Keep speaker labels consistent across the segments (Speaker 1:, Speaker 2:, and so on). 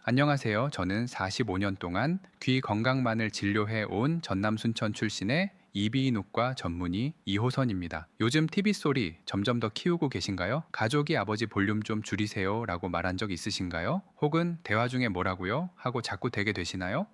Speaker 1: 안녕하세요. 저는 45년 동안 귀 건강만을 진료해 온 전남 순천 출신의 이비인후과 전문의 이호선입니다. 요즘 TV 소리 점점 더 키우고 계신가요? 가족이 아버지 볼륨 좀 줄이세요 라고 말한 적 있으신가요? 혹은 대화 중에 뭐라고요? 하고 자꾸 대게 되시나요?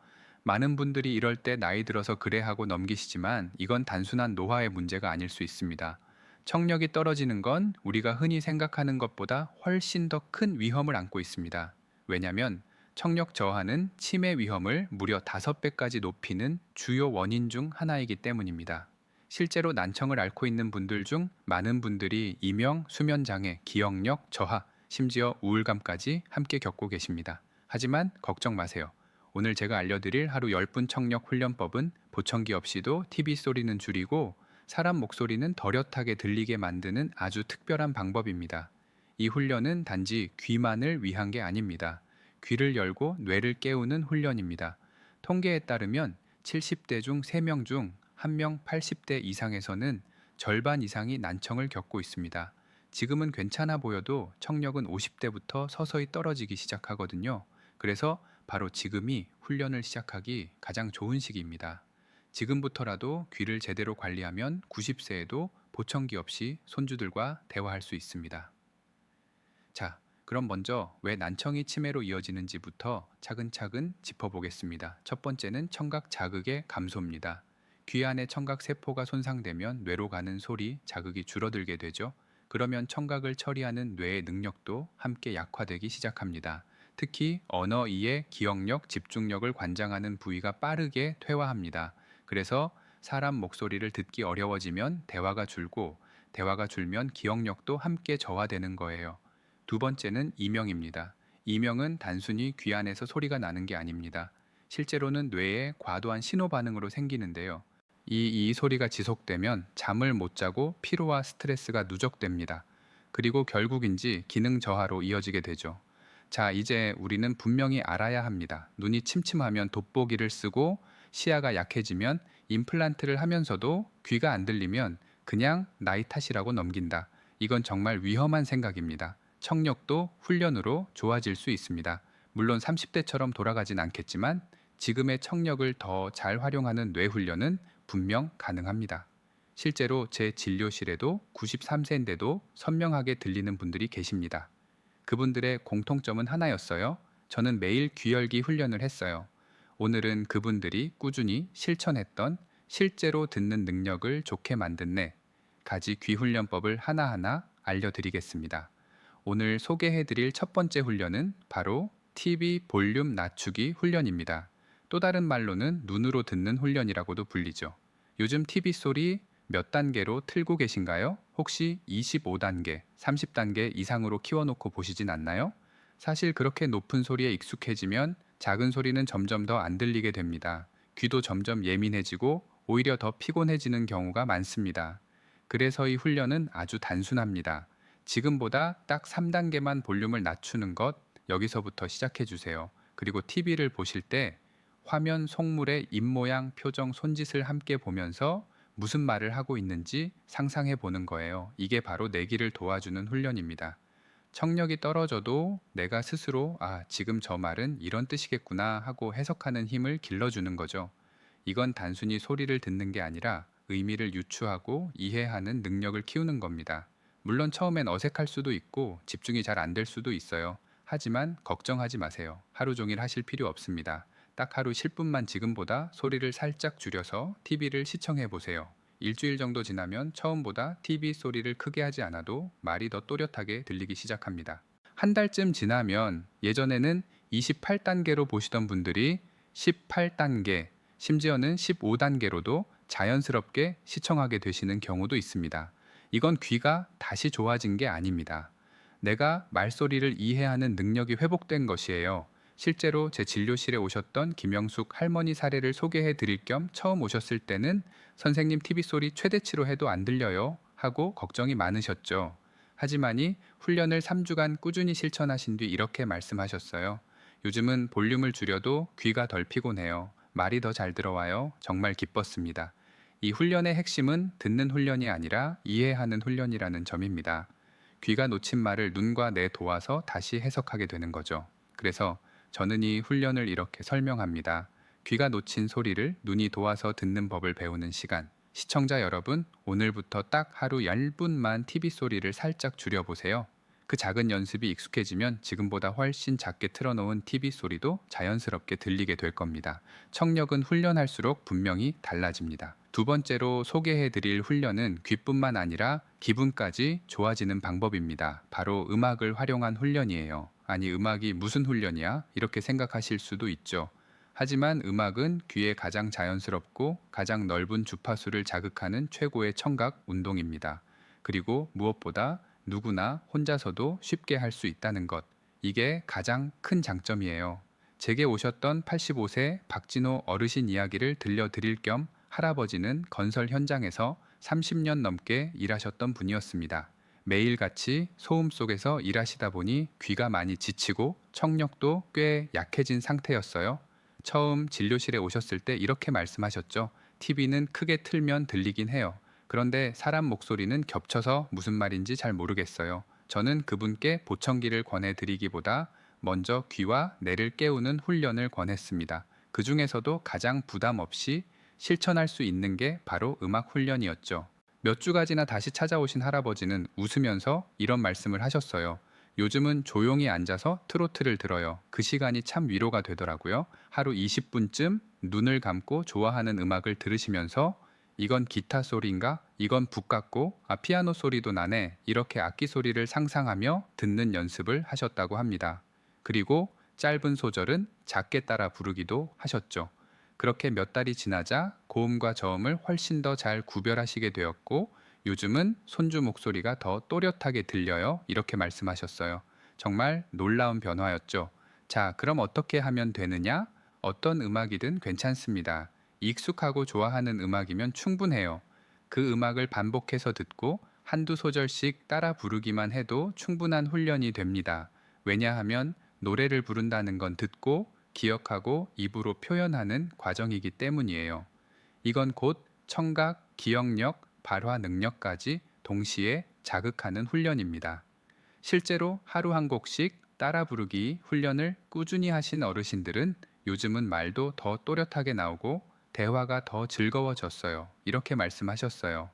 Speaker 1: 많은 분들이 이럴 때 나이 들어서 그래 하고 넘기시지만 이건 단순한 노화의 문제가 아닐 수 있습니다. 청력이 떨어지는 건 우리가 흔히 생각하는 것보다 훨씬 더 큰 위험을 안고 있습니다. 왜냐하면 청력 저하는 치매 위험을 무려 5배까지 높이는 주요 원인 중 하나이기 때문입니다. 실제로 난청을 앓고 있는 분들 중 많은 분들이 이명, 수면장애, 기억력 저하, 심지어 우울감까지 함께 겪고 계십니다. 하지만 걱정 마세요. 오늘 제가 알려드릴 하루 10분 청력 훈련법은 보청기 없이도 TV 소리는 줄이고 사람 목소리는 더 렷하게 들리게 만드는 아주 특별한 방법입니다. 이 훈련은 단지 귀만을 위한 게 아닙니다. 귀를 열고 뇌를 깨우는 훈련입니다. 통계에 따르면 70대 중 3명 중 1명 80대 이상에서는 절반 이상이 난청을 겪고 있습니다. 지금은 괜찮아 보여도 청력은 50대부터 서서히 떨어지기 시작하거든요. 그래서 바로 지금이 훈련을 시작하기 가장 좋은 시기입니다. 지금부터라도 귀를 제대로 관리하면 90세에도 보청기 없이 손주들과 대화할 수 있습니다. 자, 그럼 먼저 왜 난청이 치매로 이어지는지부터 차근차근 짚어보겠습니다. 첫 번째는 청각 자극의 감소입니다. 귀 안의 청각 세포가 손상되면 뇌로 가는 소리, 자극이 줄어들게 되죠. 그러면 청각을 처리하는 뇌의 능력도 함께 약화되기 시작합니다. 특히 언어 이해, 기억력, 집중력을 관장하는 부위가 빠르게 퇴화합니다. 그래서 사람 목소리를 듣기 어려워지면 대화가 줄고, 대화가 줄면 기억력도 함께 저하되는 거예요. 두 번째는 이명입니다. 이명은 단순히 귀 안에서 소리가 나는 게 아닙니다. 실제로는 뇌에 과도한 신호 반응으로 생기는데요. 이 소리가 지속되면 잠을 못 자고 피로와 스트레스가 누적됩니다. 그리고 결국인지 기능 저하로 이어지게 되죠. 자, 이제 우리는 분명히 알아야 합니다. 눈이 침침하면 돋보기를 쓰고 시야가 약해지면 임플란트를 하면서도 귀가 안 들리면 그냥 나이 탓이라고 넘긴다. 이건 정말 위험한 생각입니다. 청력도 훈련으로 좋아질 수 있습니다. 물론 30대처럼 돌아가진 않겠지만 지금의 청력을 더 잘 활용하는 뇌 훈련은 분명 가능합니다. 실제로 제 진료실에도 93세인데도 선명하게 들리는 분들이 계십니다. 그분들의 공통점은 하나였어요. 저는 매일 귀열기 훈련을 했어요. 오늘은 그분들이 꾸준히 실천했던 실제로 듣는 능력을 좋게 만든 4가지 귀 훈련법을 하나하나 알려드리겠습니다. 오늘 소개해드릴 첫 번째 훈련은 바로 TV 볼륨 낮추기 훈련입니다. 또 다른 말로는 눈으로 듣는 훈련이라고도 불리죠. 요즘 TV 소리 몇 단계로 틀고 계신가요? 혹시 25단계, 30단계 이상으로 키워놓고 보시진 않나요? 사실 그렇게 높은 소리에 익숙해지면 작은 소리는 점점 더 안 들리게 됩니다. 귀도 점점 예민해지고 오히려 더 피곤해지는 경우가 많습니다. 그래서 이 훈련은 아주 단순합니다. 지금보다 딱 3단계만 볼륨을 낮추는 것, 여기서부터 시작해 주세요. 그리고 TV를 보실 때 화면 속물의 입모양, 표정, 손짓을 함께 보면서 무슨 말을 하고 있는지 상상해 보는 거예요. 이게 바로 내기를 도와주는 훈련입니다. 청력이 떨어져도 내가 스스로 지금 저 말은 이런 뜻이겠구나 하고 해석하는 힘을 길러주는 거죠. 이건 단순히 소리를 듣는 게 아니라 의미를 유추하고 이해하는 능력을 키우는 겁니다. 물론 처음엔 어색할 수도 있고 집중이 잘 안 될 수도 있어요. 하지만 걱정하지 마세요. 하루 종일 하실 필요 없습니다. 딱 하루 10분만 지금보다 소리를 살짝 줄여서 TV를 시청해 보세요. 일주일 정도 지나면 처음보다 TV 소리를 크게 하지 않아도 말이 더 또렷하게 들리기 시작합니다. 한 달쯤 지나면 예전에는 28단계로 보시던 분들이 18단계, 심지어는 15단계로도 자연스럽게 시청하게 되시는 경우도 있습니다. 이건 귀가 다시 좋아진 게 아닙니다. 내가 말소리를 이해하는 능력이 회복된 것이에요. 실제로 제 진료실에 오셨던 김영숙 할머니 사례를 소개해 드릴 겸 처음 오셨을 때는 선생님 TV 소리 최대치로 해도 안 들려요 하고 걱정이 많으셨죠. 하지만이 훈련을 3주간 꾸준히 실천하신 뒤 이렇게 말씀하셨어요. 요즘은 볼륨을 줄여도 귀가 덜 피곤해요. 말이 더 잘 들어와요. 정말 기뻤습니다. 이 훈련의 핵심은 듣는 훈련이 아니라 이해하는 훈련이라는 점입니다. 귀가 놓친 말을 눈과 뇌 도와서 다시 해석하게 되는 거죠. 그래서 저는 이 훈련을 이렇게 설명합니다. 귀가 놓친 소리를 눈이 도와서 듣는 법을 배우는 시간. 시청자 여러분, 오늘부터 딱 하루 10분만 TV 소리를 살짝 줄여보세요. 그 작은 연습이 익숙해지면 지금보다 훨씬 작게 틀어놓은 TV 소리도 자연스럽게 들리게 될 겁니다. 청력은 훈련할수록 분명히 달라집니다. 두 번째로 소개해드릴 훈련은 귀뿐만 아니라 기분까지 좋아지는 방법입니다. 바로 음악을 활용한 훈련이에요. 아니, 음악이 무슨 훈련이야? 이렇게 생각하실 수도 있죠. 하지만 음악은 귀에 가장 자연스럽고 가장 넓은 주파수를 자극하는 최고의 청각 운동입니다. 그리고 무엇보다 누구나 혼자서도 쉽게 할 수 있다는 것. 이게 가장 큰 장점이에요. 제게 오셨던 85세 박진호 어르신 이야기를 들려드릴 겸 할아버지는 건설 현장에서 30년 넘게 일하셨던 분이었습니다. 매일같이 소음 속에서 일하시다 보니 귀가 많이 지치고 청력도 꽤 약해진 상태였어요. 처음 진료실에 오셨을 때 이렇게 말씀하셨죠. TV는 크게 틀면 들리긴 해요. 그런데 사람 목소리는 겹쳐서 무슨 말인지 잘 모르겠어요. 저는 그분께 보청기를 권해드리기보다 먼저 귀와 뇌를 깨우는 훈련을 권했습니다. 그 중에서도 가장 부담 없이 실천할 수 있는 게 바로 음악 훈련이었죠. 몇 주가지나 다시 찾아오신 할아버지는 웃으면서 이런 말씀을 하셨어요. 요즘은 조용히 앉아서 트로트를 들어요. 그 시간이 참 위로가 되더라고요. 하루 20분쯤 눈을 감고 좋아하는 음악을 들으시면서 이건 기타 소리인가? 이건 북 같고, 피아노 소리도 나네. 이렇게 악기 소리를 상상하며 듣는 연습을 하셨다고 합니다. 그리고 짧은 소절은 작게 따라 부르기도 하셨죠. 그렇게 몇 달이 지나자 고음과 저음을 훨씬 더 잘 구별하시게 되었고, 요즘은 손주 목소리가 더 또렷하게 들려요. 이렇게 말씀하셨어요. 정말 놀라운 변화였죠. 자, 그럼 어떻게 하면 되느냐? 어떤 음악이든 괜찮습니다. 익숙하고 좋아하는 음악이면 충분해요. 그 음악을 반복해서 듣고 한두 소절씩 따라 부르기만 해도 충분한 훈련이 됩니다. 왜냐하면 노래를 부른다는 건 듣고 기억하고 입으로 표현하는 과정이기 때문이에요. 이건 곧 청각, 기억력, 발화 능력까지 동시에 자극하는 훈련입니다. 실제로 하루 한 곡씩 따라 부르기 훈련을 꾸준히 하신 어르신들은 요즘은 말도 더 또렷하게 나오고 대화가 더 즐거워졌어요. 이렇게 말씀하셨어요.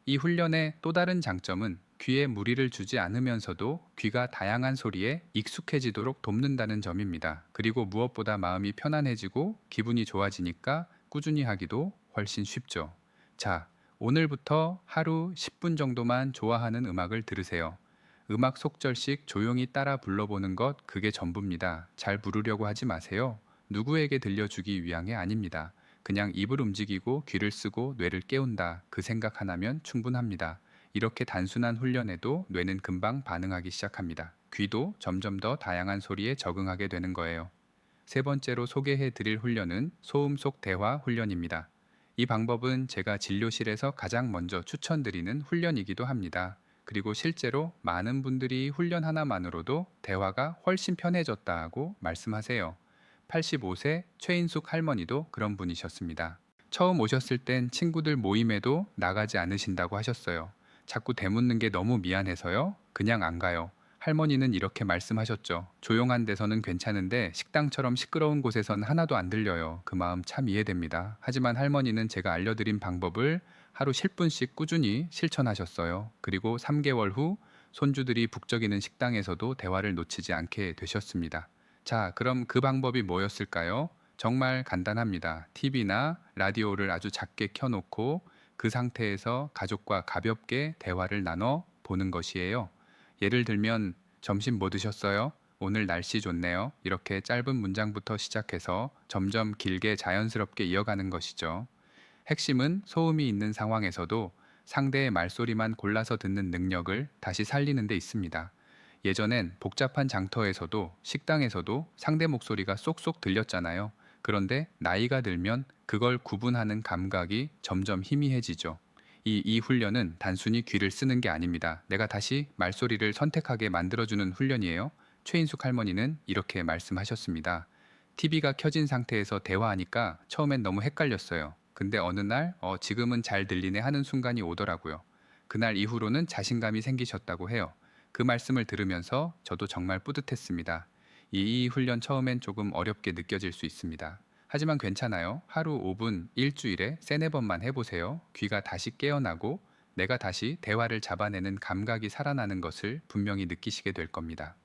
Speaker 1: 이 훈련의 또 다른 장점은 귀에 무리를 주지 않으면서도 귀가 다양한 소리에 익숙해지도록 돕는다는 점입니다. 그리고 무엇보다 마음이 편안해지고 기분이 좋아지니까 꾸준히 하기도 훨씬 쉽죠. 자, 오늘부터 하루 10분 정도만 좋아하는 음악을 들으세요. 음악 속절씩 조용히 따라 불러보는 것, 그게 전부입니다. 잘 부르려고 하지 마세요. 누구에게 들려주기 위함이 아닙니다. 그냥 입을 움직이고 귀를 쓰고 뇌를 깨운다. 그 생각 하나면 충분합니다. 이렇게 단순한 훈련에도 뇌는 금방 반응하기 시작합니다. 귀도 점점 더 다양한 소리에 적응하게 되는 거예요. 세 번째로 소개해 드릴 훈련은 소음 속 대화 훈련입니다. 이 방법은 제가 진료실에서 가장 먼저 추천드리는 훈련이기도 합니다. 그리고 실제로 많은 분들이 훈련 하나만으로도 대화가 훨씬 편해졌다고 말씀하세요. 85세 최인숙 할머니도 그런 분이셨습니다. 처음 오셨을 땐 친구들 모임에도 나가지 않으신다고 하셨어요. 자꾸 대묻는 게 너무 미안해서요. 그냥 안 가요. 할머니는 이렇게 말씀하셨죠. 조용한 데서는 괜찮은데 식당처럼 시끄러운 곳에선 하나도 안 들려요. 그 마음 참 이해됩니다. 하지만 할머니는 제가 알려드린 방법을 하루 10분씩 꾸준히 실천하셨어요. 그리고 3개월 후 손주들이 북적이는 식당에서도 대화를 놓치지 않게 되셨습니다. 자, 그럼 그 방법이 뭐였을까요? 정말 간단합니다. TV나 라디오를 아주 작게 켜놓고 그 상태에서 가족과 가볍게 대화를 나눠 보는 것이에요. 예를 들면, 점심 뭐 드셨어요? 오늘 날씨 좋네요. 이렇게 짧은 문장부터 시작해서 점점 길게 자연스럽게 이어가는 것이죠. 핵심은 소음이 있는 상황에서도 상대의 말소리만 골라서 듣는 능력을 다시 살리는 데 있습니다. 예전엔 복잡한 장터에서도 식당에서도 상대 목소리가 쏙쏙 들렸잖아요. 그런데 나이가 들면 그걸 구분하는 감각이 점점 희미해지죠. 이 훈련은 단순히 귀를 쓰는 게 아닙니다. 내가 다시 말소리를 선택하게 만들어주는 훈련이에요. 최인숙 할머니는 이렇게 말씀하셨습니다. TV가 켜진 상태에서 대화하니까 처음엔 너무 헷갈렸어요. 근데 어느 날, 지금은 잘 들리네 하는 순간이 오더라고요. 그날 이후로는 자신감이 생기셨다고 해요. 그 말씀을 들으면서 저도 정말 뿌듯했습니다. 이 훈련 처음엔 조금 어렵게 느껴질 수 있습니다. 하지만 괜찮아요. 하루 5분, 일주일에 3-4번만 해보세요. 귀가 다시 깨어나고 내가 다시 대화를 잡아내는 감각이 살아나는 것을 분명히 느끼시게 될 겁니다.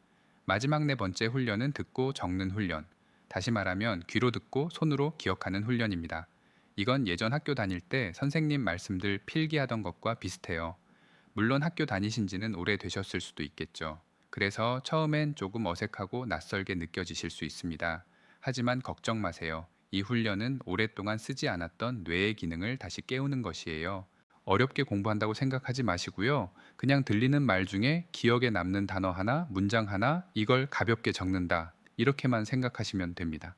Speaker 1: 마지막 4번째 훈련은 듣고 적는 훈련. 다시 말하면 귀로 듣고 손으로 기억하는 훈련입니다. 이건 예전 학교 다닐 때 선생님 말씀들 필기하던 것과 비슷해요. 물론 학교 다니신 지는 오래되셨을 수도 있겠죠. 그래서 처음엔 조금 어색하고 낯설게 느껴지실 수 있습니다. 하지만 걱정 마세요. 이 훈련은 오랫동안 쓰지 않았던 뇌의 기능을 다시 깨우는 것이에요. 어렵게 공부한다고 생각하지 마시고요. 그냥 들리는 말 중에 기억에 남는 단어 하나, 문장 하나, 이걸 가볍게 적는다. 이렇게만 생각하시면 됩니다.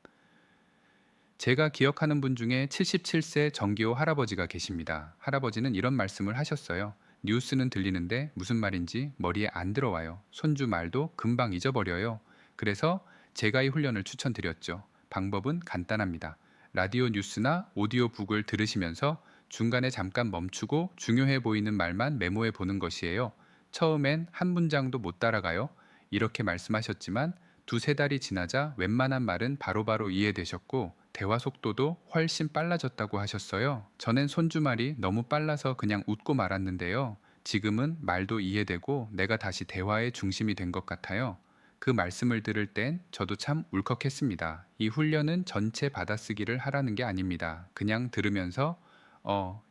Speaker 1: 제가 기억하는 분 중에 77세 정기호 할아버지가 계십니다. 할아버지는 이런 말씀을 하셨어요. 뉴스는 들리는데 무슨 말인지 머리에 안 들어와요. 손주 말도 금방 잊어버려요. 그래서 제가 이 훈련을 추천드렸죠. 방법은 간단합니다. 라디오 뉴스나 오디오북을 들으시면서 중간에 잠깐 멈추고 중요해 보이는 말만 메모해 보는 것이에요. 처음엔 한 문장도 못 따라가요. 이렇게 말씀하셨지만 2-3달이 지나자 웬만한 말은 바로바로 이해되셨고 대화 속도도 훨씬 빨라졌다고 하셨어요. 전엔 손주 말이 너무 빨라서 그냥 웃고 말았는데요. 지금은 말도 이해되고 내가 다시 대화의 중심이 된 것 같아요. 그 말씀을 들을 땐 저도 참 울컥했습니다. 이 훈련은 전체 받아쓰기를 하라는 게 아닙니다. 그냥 들으면서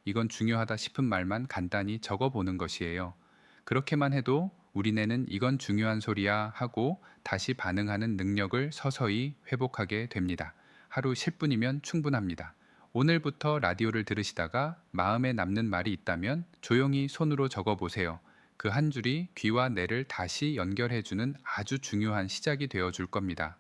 Speaker 1: 이건 중요하다 싶은 말만 간단히 적어보는 것이에요. 그렇게만 해도 우리 뇌는 이건 중요한 소리야 하고 다시 반응하는 능력을 서서히 회복하게 됩니다. 하루 10분이면 충분합니다. 오늘부터 라디오를 들으시다가 마음에 남는 말이 있다면 조용히 손으로 적어보세요. 그 한 줄이 귀와 뇌를 다시 연결해주는 아주 중요한 시작이 되어줄 겁니다.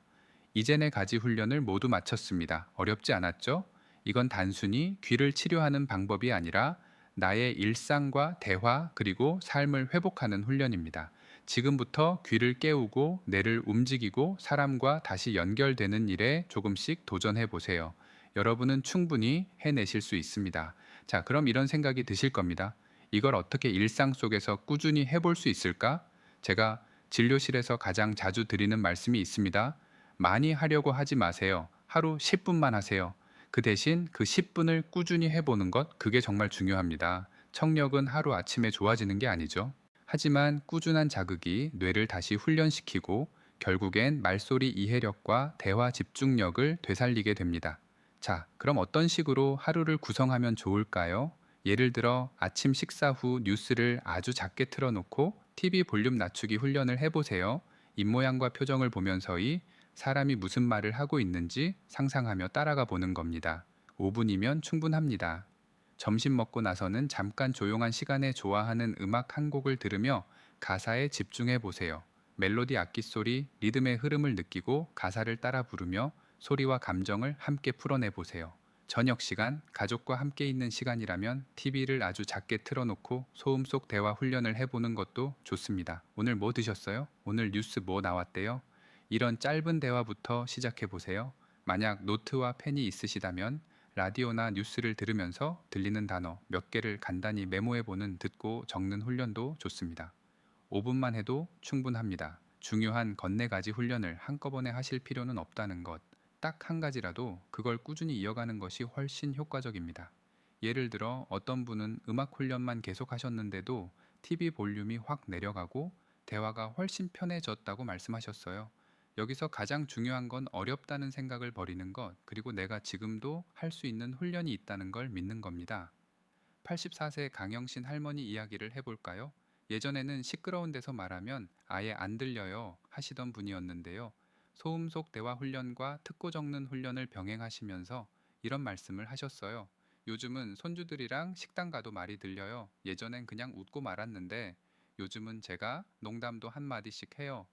Speaker 1: 이제 4가지 훈련을 모두 마쳤습니다. 어렵지 않았죠? 이건 단순히 귀를 치료하는 방법이 아니라 나의 일상과 대화 그리고 삶을 회복하는 훈련입니다. 지금부터 귀를 깨우고 뇌를 움직이고 사람과 다시 연결되는 일에 조금씩 도전해 보세요. 여러분은 충분히 해내실 수 있습니다. 자, 그럼 이런 생각이 드실 겁니다. 이걸 어떻게 일상 속에서 꾸준히 해볼 수 있을까? 제가 진료실에서 가장 자주 드리는 말씀이 있습니다. 많이 하려고 하지 마세요. 하루 10분만 하세요. 그 대신 그 10분을 꾸준히 해보는 것, 그게 정말 중요합니다. 청력은 하루 아침에 좋아지는 게 아니죠. 하지만 꾸준한 자극이 뇌를 다시 훈련시키고 결국엔 말소리 이해력과 대화 집중력을 되살리게 됩니다. 자, 그럼 어떤 식으로 하루를 구성하면 좋을까요? 예를 들어 아침 식사 후 뉴스를 아주 작게 틀어놓고 TV 볼륨 낮추기 훈련을 해보세요. 입모양과 표정을 보면서이 사람이 무슨 말을 하고 있는지 상상하며 따라가 보는 겁니다. 5분이면 충분합니다. 점심 먹고 나서는 잠깐 조용한 시간에 좋아하는 음악 한 곡을 들으며 가사에 집중해 보세요. 멜로디 악기 소리, 리듬의 흐름을 느끼고 가사를 따라 부르며 소리와 감정을 함께 풀어내 보세요. 저녁 시간, 가족과 함께 있는 시간이라면 TV를 아주 작게 틀어놓고 소음 속 대화 훈련을 해보는 것도 좋습니다. 오늘 뭐 드셨어요? 오늘 뉴스 뭐 나왔대요? 이런 짧은 대화부터 시작해 보세요. 만약 노트와 펜이 있으시다면 라디오나 뉴스를 들으면서 들리는 단어 몇 개를 간단히 메모해 보는 듣고 적는 훈련도 좋습니다. 5분만 해도 충분합니다. 중요한 건네가지 훈련을 한꺼번에 하실 필요는 없다는 것. 딱 한 가지라도 그걸 꾸준히 이어가는 것이 훨씬 효과적입니다. 예를 들어 어떤 분은 음악 훈련만 계속 하셨는데도 TV 볼륨이 확 내려가고 대화가 훨씬 편해졌다고 말씀하셨어요. 여기서 가장 중요한 건 어렵다는 생각을 버리는 것, 그리고 내가 지금도 할 수 있는 훈련이 있다는 걸 믿는 겁니다. 84세 강영신 할머니 이야기를 해볼까요? 예전에는 시끄러운 데서 말하면 아예 안 들려요 하시던 분이었는데요. 소음 속 대화 훈련과 특고 적는 훈련을 병행하시면서 이런 말씀을 하셨어요. 요즘은 손주들이랑 식당 가도 말이 들려요. 예전엔 그냥 웃고 말았는데 요즘은 제가 농담도 한마디씩 해요.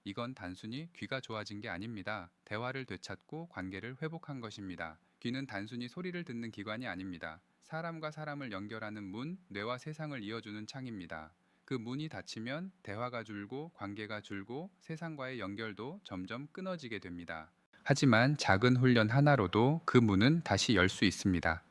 Speaker 1: 이건 단순히 귀가 좋아진 게 아닙니다. 대화를 되찾고 관계를 회복한 것입니다. 귀는 단순히 소리를 듣는 기관이 아닙니다. 사람과 사람을 연결하는 문, 뇌와 세상을 이어주는 창입니다. 그 문이 닫히면 대화가 줄고 관계가 줄고 세상과의 연결도 점점 끊어지게 됩니다. 하지만 작은 훈련 하나로도 그 문은 다시 열 수 있습니다.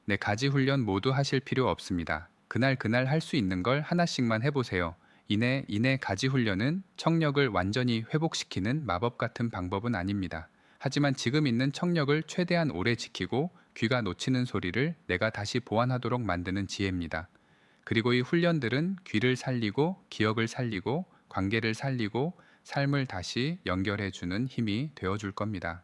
Speaker 1: 4가지 훈련 모두 하실 필요 없습니다. 그날 할 수 있는 걸 하나씩만 해보세요. 인해 가지 훈련은 청력을 완전히 회복시키는 마법 같은 방법은 아닙니다. 하지만 지금 있는 청력을 최대한 오래 지키고 귀가 놓치는 소리를 내가 다시 보완하도록 만드는 지혜입니다. 그리고 이 훈련들은 귀를 살리고 기억을 살리고 관계를 살리고 삶을 다시 연결해 주는 힘이 되어 줄 겁니다.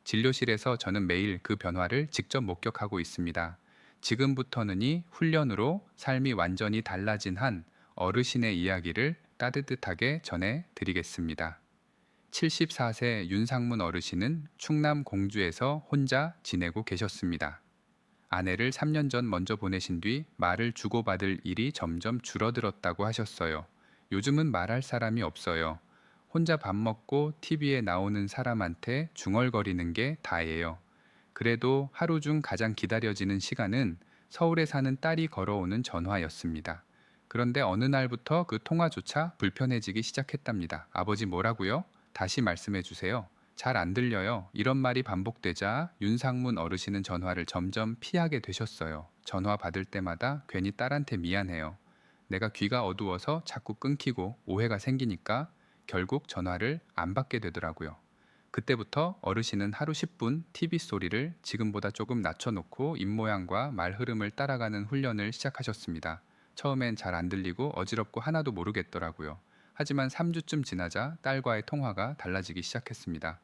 Speaker 1: 진료실에서 저는 매일 그 변화를 직접 목격하고 있습니다. 지금부터는 이 훈련으로 삶이 완전히 달라진 한 어르신의 이야기를 따뜻하게 전해 드리겠습니다. 74세 윤상문 어르신은 충남 공주에서 혼자 지내고 계셨습니다. 아내를 3년 전 먼저 보내신 뒤 말을 주고받을 일이 점점 줄어들었다고 하셨어요. 요즘은 말할 사람이 없어요. 혼자 밥 먹고 TV에 나오는 사람한테 중얼거리는 게 다예요. 그래도 하루 중 가장 기다려지는 시간은 서울에 사는 딸이 걸어오는 전화였습니다. 그런데 어느 날부터 그 통화조차 불편해지기 시작했답니다. 아버지 뭐라고요? 다시 말씀해 주세요. 잘 안 들려요. 이런 말이 반복되자 윤상문 어르신은 전화를 점점 피하게 되셨어요. 전화 받을 때마다 괜히 딸한테 미안해요. 내가 귀가 어두워서 자꾸 끊기고 오해가 생기니까 결국 전화를 안 받게 되더라고요. 그때부터 어르신은 하루 10분 TV 소리를 지금보다 조금 낮춰놓고 입모양과 말 흐름을 따라가는 훈련을 시작하셨습니다. 처음엔 잘 안 들리고 어지럽고 하나도 모르겠더라고요. 하지만 3주쯤 지나자 딸과의 통화가 달라지기 시작했습니다.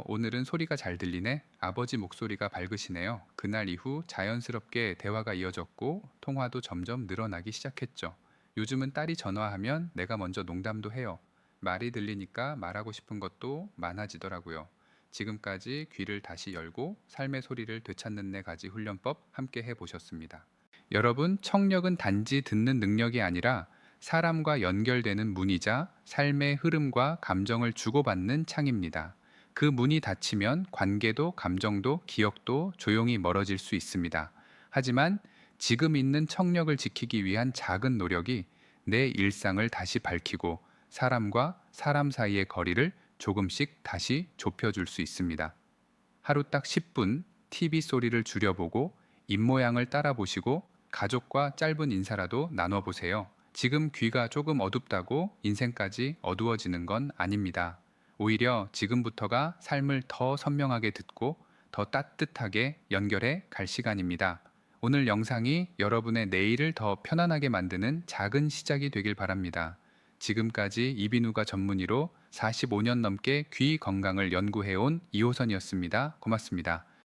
Speaker 1: 오늘은 소리가 잘 들리네. 아버지 목소리가 밝으시네요. 그날 이후 자연스럽게 대화가 이어졌고 통화도 점점 늘어나기 시작했죠. 요즘은 딸이 전화하면 내가 먼저 농담도 해요. 말이 들리니까 말하고 싶은 것도 많아지더라고요. 지금까지 귀를 다시 열고 삶의 소리를 되찾는 네 가지 훈련법 함께 해보셨습니다. 여러분, 청력은 단지 듣는 능력이 아니라 사람과 연결되는 문이자 삶의 흐름과 감정을 주고받는 창입니다. 그 문이 닫히면 관계도 감정도 기억도 조용히 멀어질 수 있습니다. 하지만 지금 있는 청력을 지키기 위한 작은 노력이 내 일상을 다시 밝히고 사람과 사람 사이의 거리를 조금씩 다시 좁혀줄 수 있습니다. 하루 딱 10분 TV 소리를 줄여보고 입모양을 따라보시고 가족과 짧은 인사라도 나눠보세요. 지금 귀가 조금 어둡다고 인생까지 어두워지는 건 아닙니다. 오히려 지금부터가 삶을 더 선명하게 듣고 더 따뜻하게 연결해 갈 시간입니다. 오늘 영상이 여러분의 내일을 더 편안하게 만드는 작은 시작이 되길 바랍니다. 지금까지 이비인후과 전문의로 45년 넘게 귀 건강을 연구해온 이호선이었습니다. 고맙습니다.